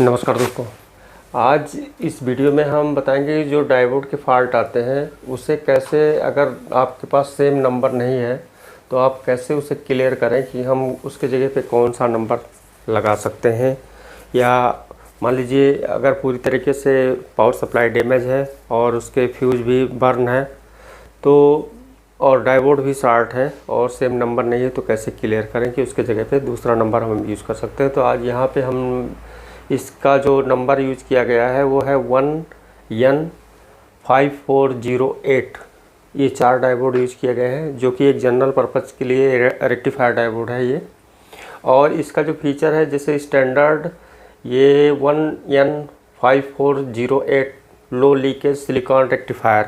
नमस्कार दोस्तों। आज इस वीडियो में हम बताएंगे कि जो डायोड के फॉल्ट आते हैं उसे कैसे, अगर आपके पास सेम नंबर नहीं है तो आप कैसे उसे क्लियर करें कि हम उसके जगह पे कौन सा नंबर लगा सकते हैं। या मान लीजिए अगर पूरी तरीके से पावर सप्लाई डैमेज है और उसके फ्यूज भी बर्न है तो और डायोड भी शॉर्ट है और सेम नंबर नहीं है, तो कैसे क्लियर करें कि उसके जगह पे दूसरा नंबर हम यूज़ कर सकते हैं। तो आज यहाँ पे हम इसका जो नंबर यूज किया गया है वो है 1N5408। ये 4 डायोड यूज किए गए हैं जो कि एक जनरल पर्पज़ के लिए रेक्टिफायर डायोड है ये। और इसका जो फीचर है, जैसे स्टैंडर्ड ये 1N5408 लो लीकेज सिलिकॉन रेक्टिफायर,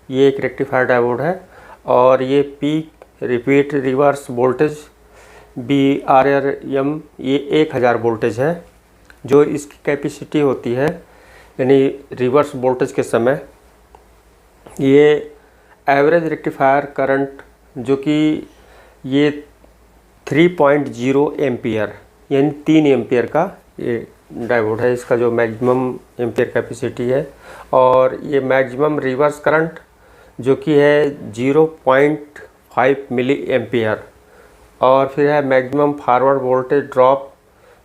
ये एक रेक्टिफायर डायोड है। और ये peak repeat reverse voltage BRRM ये 1000 वोल्टेज है। जो इसकी कैपेसिटी होती है यानी रिवर्स वोल्टेज के समय ये एवरेज रेक्टिफायर करंट जो कि ये 3.0 एम्पियर यानी 3 एम्पियर का ये डायोड है। इसका जो मैक्सिमम एम्पियर कैपेसिटी है और ये मैक्सिमम रिवर्स करंट जो कि है 0.5 मिली एम्पियर। और फिर है मैक्सिमम फॉरवर्ड वोल्टेज ड्रॉप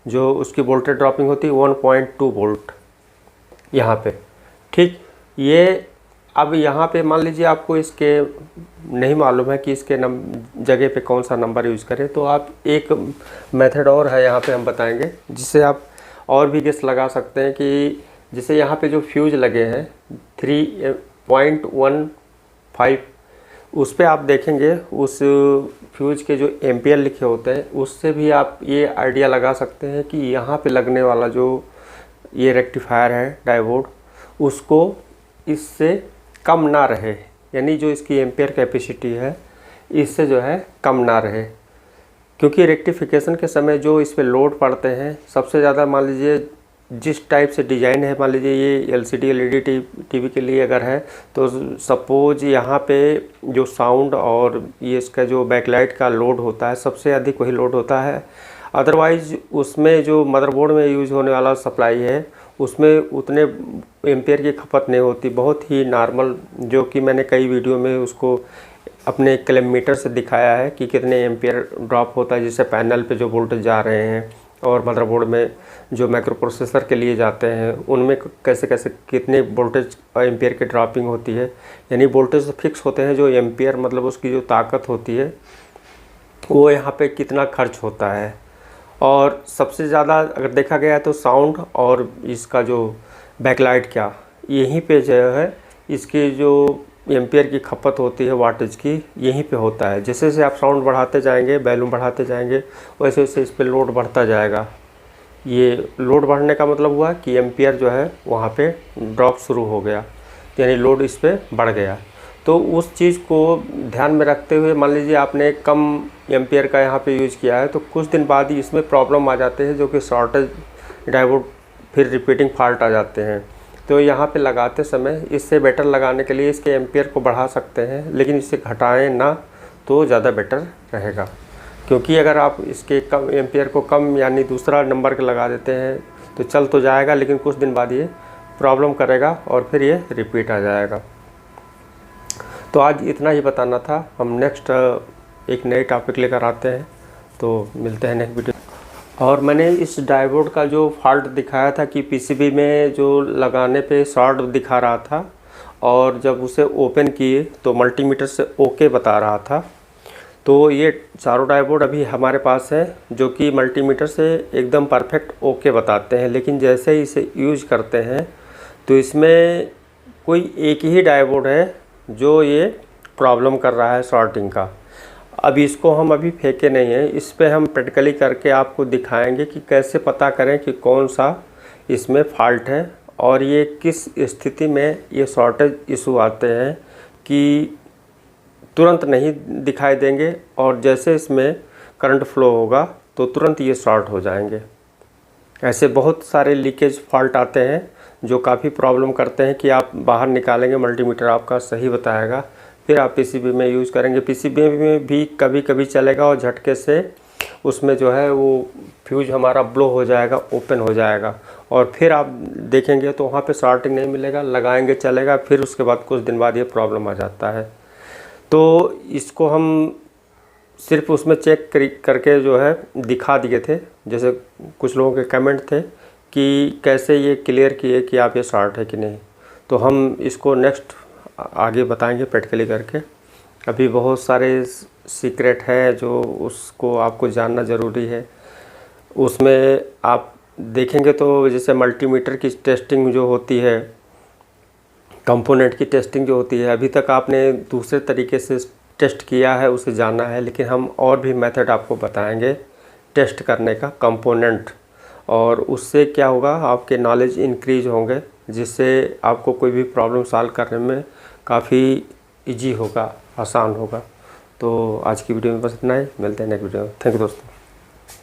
जो उसकी वोल्टेज ड्रॉपिंग होती है 1.2 वोल्ट यहाँ पे। ठीक, ये अब यहाँ पे मान लीजिए आपको इसके नहीं मालूम है कि इसके जगह पे कौन सा नंबर यूज़ करें, तो आप एक मेथड और है यहाँ पे हम बताएंगे जिससे आप और भी गेस लगा सकते हैं कि जैसे यहाँ पे जो फ्यूज लगे हैं 3.15 उस पर आप देखेंगे उस फ्यूज के जो एम्पियर लिखे होते हैं उससे भी आप ये आइडिया लगा सकते हैं कि यहाँ पे लगने वाला जो ये रेक्टिफायर है डायोड उसको इससे कम ना रहे, यानी जो इसकी एम्पियर कैपेसिटी है इससे जो है कम ना रहे। क्योंकि रेक्टिफिकेशन के समय जो इस पे लोड पड़ते हैं सबसे ज़्यादा, मान लीजिए जिस टाइप से डिज़ाइन है, मान लीजिए ये LCD LED टीवी के लिए अगर है तो सपोज यहाँ पे जो साउंड और ये इसका जो बैकलाइट का लोड होता है सबसे अधिक वही लोड होता है। अदरवाइज़ उसमें जो मदरबोर्ड में यूज़ होने वाला सप्लाई है उसमें उतने एम्पियर की खपत नहीं होती, बहुत ही नॉर्मल, जो कि मैंने कई वीडियो में उसको अपने कैलमीटर से दिखाया है कि कितने एम्पियर ड्रॉप होता है, जिससे पैनल पे जो वोल्टेज जा रहे हैं और मदरबोर्ड में जो माइक्रो प्रोसेसर के लिए जाते हैं उनमें कैसे कैसे कितने वोल्टेज एम्पियर की ड्रॉपिंग होती है। यानी वोल्टेज फिक्स होते हैं, जो एम्पियर मतलब उसकी जो ताकत होती है वो यहाँ पे कितना खर्च होता है। और सबसे ज़्यादा अगर देखा गया तो साउंड और इसका जो बैकलाइट क्या यहीं पे जो है इसकी जो एम्पियर की खपत होती है वाटेज की यहीं पे होता है। जैसे जैसे आप साउंड बढ़ाते जाएंगे, वैल्यूम बढ़ाते जाएंगे, वैसे वैसे इस पर लोड बढ़ता जाएगा। ये लोड बढ़ने का मतलब हुआ कि एम्पियर जो है वहाँ पे ड्रॉप शुरू हो गया, यानी लोड इस पर बढ़ गया। तो उस चीज़ को ध्यान में रखते हुए मान लीजिए आपने कम एम्पियर का यहाँ पे यूज़ किया है तो कुछ दिन बाद ही इसमें प्रॉब्लम आ जाते हैं, जो कि शॉर्टेज डायोड फिर रिपीटिंग फॉल्ट आ जाते हैं। तो यहाँ पे लगाते समय इससे बेटर लगाने के लिए इसके एम्पियर को बढ़ा सकते हैं, लेकिन इसे घटाएं ना तो ज़्यादा बेटर रहेगा। क्योंकि अगर आप इसके कम एम्पियर को कम यानी दूसरा नंबर के लगा देते हैं तो चल तो जाएगा, लेकिन कुछ दिन बाद ये प्रॉब्लम करेगा और फिर ये रिपीट आ जाएगा। तो आज इतना ही बताना था। हम नेक्स्ट एक नए टॉपिक लेकर आते हैं, तो मिलते हैं नेक्स्ट वीडियो। और मैंने इस डायोड का जो फॉल्ट दिखाया था कि PCB में जो लगाने पे शॉर्ट दिखा रहा था और जब उसे ओपन किए तो मल्टीमीटर से ओके बता रहा था। तो ये चारों डायोड अभी हमारे पास है जो कि मल्टीमीटर से एकदम परफेक्ट ओके बताते हैं, लेकिन जैसे ही इसे यूज़ करते हैं तो इसमें कोई एक ही डायोड है जो ये प्रॉब्लम कर रहा है शॉर्टिंग का। अब इसको हम अभी फेंके नहीं हैं, इस पे हम प्रैक्टिकली करके आपको दिखाएंगे कि कैसे पता करें कि कौन सा इसमें फॉल्ट है और ये किस स्थिति में ये शॉर्टेज इशू आते हैं कि तुरंत नहीं दिखाई देंगे और जैसे इसमें करंट फ्लो होगा तो तुरंत ये शॉर्ट हो जाएंगे। ऐसे बहुत सारे लीकेज फॉल्ट आते हैं जो काफ़ी प्रॉब्लम करते हैं कि आप बाहर निकालेंगे मल्टीमीटर आपका सही बताएगा, फिर आप PCB में यूज़ करेंगे। PCB में भी कभी कभी चलेगा और झटके से उसमें जो है वो फ्यूज हमारा ब्लो हो जाएगा, ओपन हो जाएगा, और फिर आप देखेंगे तो वहाँ पे शॉर्टिंग नहीं मिलेगा, लगाएंगे चलेगा, फिर उसके बाद कुछ दिन बाद ये प्रॉब्लम आ जाता है। तो इसको हम सिर्फ उसमें चेक करके जो है दिखा दिए थे। जैसे कुछ लोगों के कमेंट थे कि कैसे ये क्लियर किए कि आप ये शॉर्ट है कि नहीं, तो हम इसको नेक्स्ट आगे बताएंगे प्रैक्टिकली करके। अभी बहुत सारे सीक्रेट है जो उसको आपको जानना ज़रूरी है। उसमें आप देखेंगे तो जैसे मल्टीमीटर की टेस्टिंग जो होती है, कंपोनेंट की टेस्टिंग जो होती है, अभी तक आपने दूसरे तरीके से टेस्ट किया है, उसे जाना है, लेकिन हम और भी मेथड आपको बताएंगे टेस्ट करने का कंपोनेंट, और उससे क्या होगा, आपके नॉलेज इंक्रीज होंगे, जिससे आपको कोई भी प्रॉब्लम सॉल्व करने में काफ़ी इजी होगा, आसान होगा। तो आज की वीडियो में बस इतना ही, मिलते हैं नेक्स्ट वीडियो में। थैंक यू दोस्तों।